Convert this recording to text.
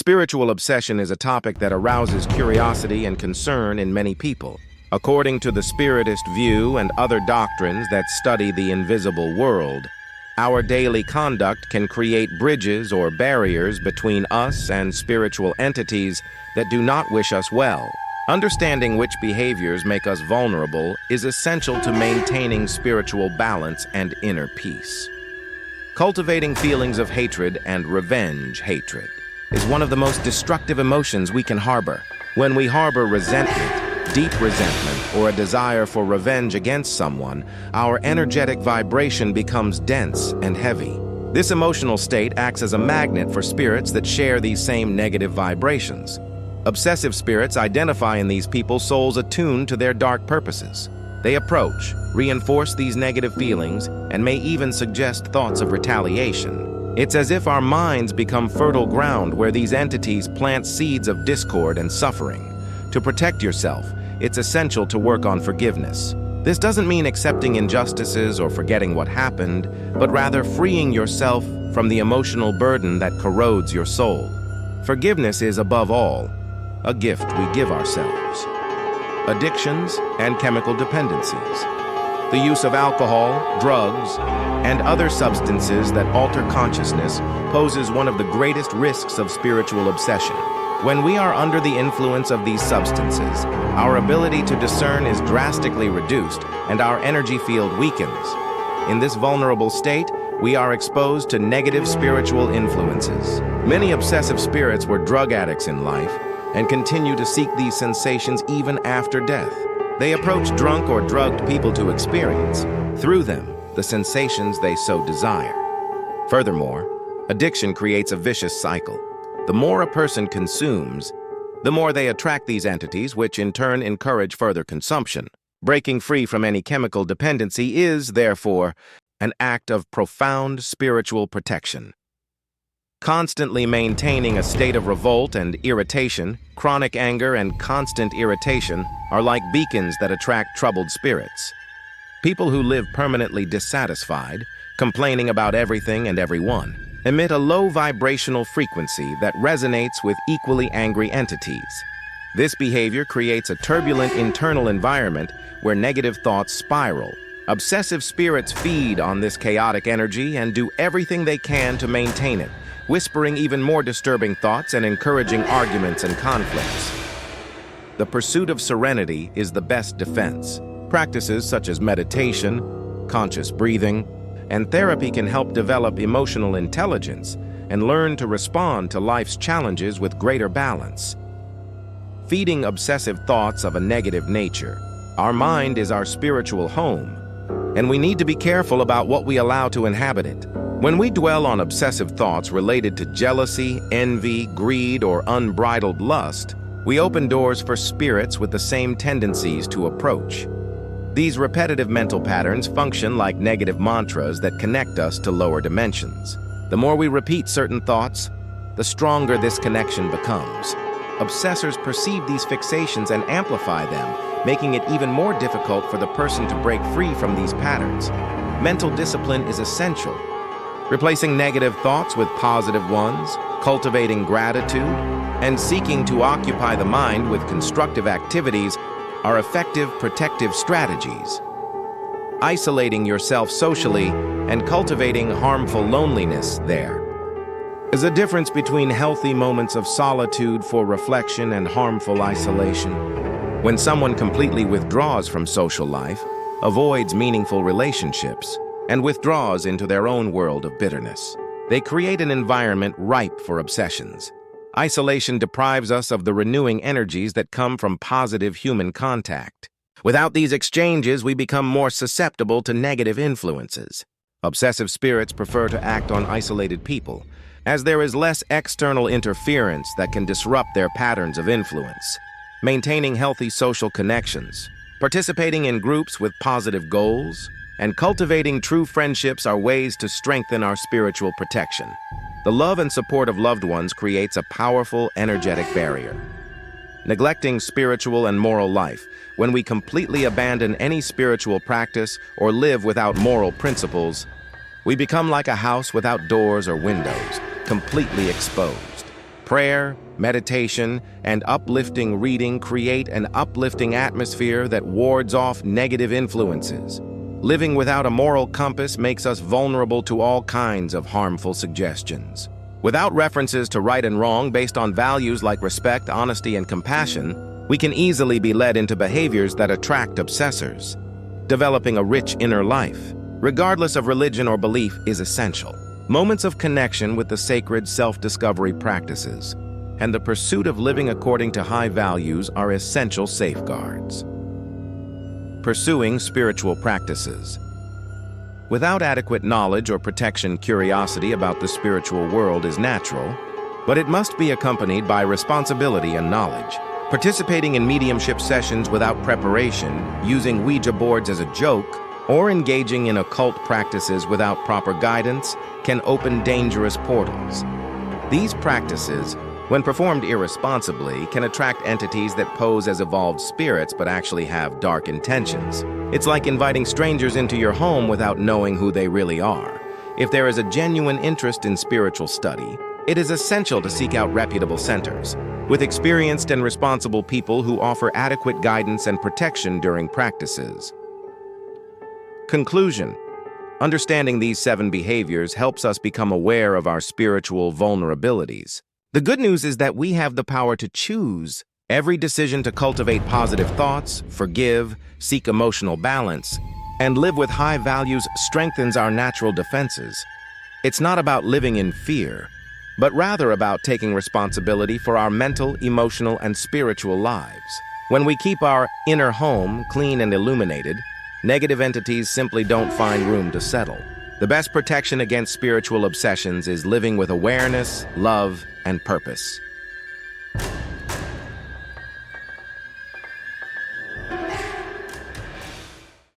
Spiritual obsession is a topic that arouses curiosity and concern in many people. According to the Spiritist view and other doctrines that study the invisible world, our daily conduct can create bridges or barriers between us and spiritual entities that do not wish us well. Understanding which behaviors make us vulnerable is essential to maintaining spiritual balance and inner peace. Cultivating feelings of hatred and revenge hatred is one of the most destructive emotions we can harbor. When we harbor resentment, deep resentment, or a desire for revenge against someone, our energetic vibration becomes dense and heavy. This emotional state acts as a magnet for spirits that share these same negative vibrations. Obsessive spirits identify in these people's souls attuned to their dark purposes. They approach, reinforce these negative feelings, and may even suggest thoughts of retaliation. It's as if our minds become fertile ground where these entities plant seeds of discord and suffering. To protect yourself, it's essential to work on forgiveness. This doesn't mean accepting injustices or forgetting what happened, but rather freeing yourself from the emotional burden that corrodes your soul. Forgiveness is, above all, a gift we give ourselves. Addictions and chemical dependencies. The use of alcohol, drugs, and other substances that alter consciousness poses one of the greatest risks of spiritual obsession. When we are under the influence of these substances, our ability to discern is drastically reduced and our energy field weakens. In this vulnerable state, we are exposed to negative spiritual influences. Many obsessive spirits were drug addicts in life and continue to seek these sensations even after death. They approach drunk or drugged people to experience, through them, the sensations they so desire. Furthermore, addiction creates a vicious cycle. The more a person consumes, the more they attract these entities, which in turn encourage further consumption. Breaking free from any chemical dependency is, therefore, an act of profound spiritual protection. Constantly maintaining a state of revolt and irritation, chronic anger and constant irritation are like beacons that attract troubled spirits. People who live permanently dissatisfied, complaining about everything and everyone, emit a low vibrational frequency that resonates with equally angry entities. This behavior creates a turbulent internal environment where negative thoughts spiral. Obsessive spirits feed on this chaotic energy and do everything they can to maintain it, whispering even more disturbing thoughts and encouraging arguments and conflicts. The pursuit of serenity is the best defense. Practices such as meditation, conscious breathing, and therapy can help develop emotional intelligence and learn to respond to life's challenges with greater balance. Feeding obsessive thoughts of a negative nature, our mind is our spiritual home, and we need to be careful about what we allow to inhabit it. When we dwell on obsessive thoughts related to jealousy, envy, greed, or unbridled lust, we open doors for spirits with the same tendencies to approach. These repetitive mental patterns function like negative mantras that connect us to lower dimensions. The more we repeat certain thoughts, the stronger this connection becomes. Obsessors perceive these fixations and amplify them, making it even more difficult for the person to break free from these patterns. Mental discipline is essential. Replacing negative thoughts with positive ones, cultivating gratitude, and seeking to occupy the mind with constructive activities are effective protective strategies. Isolating yourself socially and cultivating harmful loneliness there. There's a difference between healthy moments of solitude for reflection and harmful isolation. When someone completely withdraws from social life, avoids meaningful relationships, and withdraws into their own world of bitterness, they create an environment ripe for obsessions. Isolation deprives us of the renewing energies that come from positive human contact. Without these exchanges, we become more susceptible to negative influences. Obsessive spirits prefer to act on isolated people, as there is less external interference that can disrupt their patterns of influence. Maintaining healthy social connections, participating in groups with positive goals, and cultivating true friendships are ways to strengthen our spiritual protection. The love and support of loved ones creates a powerful, energetic barrier. Neglecting spiritual and moral life, when we completely abandon any spiritual practice or live without moral principles, we become like a house without doors or windows, completely exposed. Prayer, meditation, and uplifting reading create an uplifting atmosphere that wards off negative influences. Living without a moral compass makes us vulnerable to all kinds of harmful suggestions. Without references to right and wrong based on values like respect, honesty, and compassion, we can easily be led into behaviors that attract obsessors. Developing a rich inner life, regardless of religion or belief, is essential. Moments of connection with the sacred self-discovery practices and the pursuit of living according to high values are essential safeguards. Pursuing spiritual practices. Without adequate knowledge or protection, curiosity about the spiritual world is natural, but it must be accompanied by responsibility and knowledge. Participating in mediumship sessions without preparation, using Ouija boards as a joke, or engaging in occult practices without proper guidance can open dangerous portals. These practices, when performed irresponsibly, can attract entities that pose as evolved spirits but actually have dark intentions. It's like inviting strangers into your home without knowing who they really are. If there is a genuine interest in spiritual study, it is essential to seek out reputable centers, with experienced and responsible people who offer adequate guidance and protection during practices. Conclusion. Understanding these 7 behaviors helps us become aware of our spiritual vulnerabilities. The good news is that we have the power to choose. Every decision to cultivate positive thoughts, forgive, seek emotional balance, and live with high values strengthens our natural defenses. It's not about living in fear, but rather about taking responsibility for our mental, emotional, and spiritual lives. When we keep our inner home clean and illuminated, negative entities simply don't find room to settle. The best protection against spiritual obsessions is living with awareness, love, and purpose.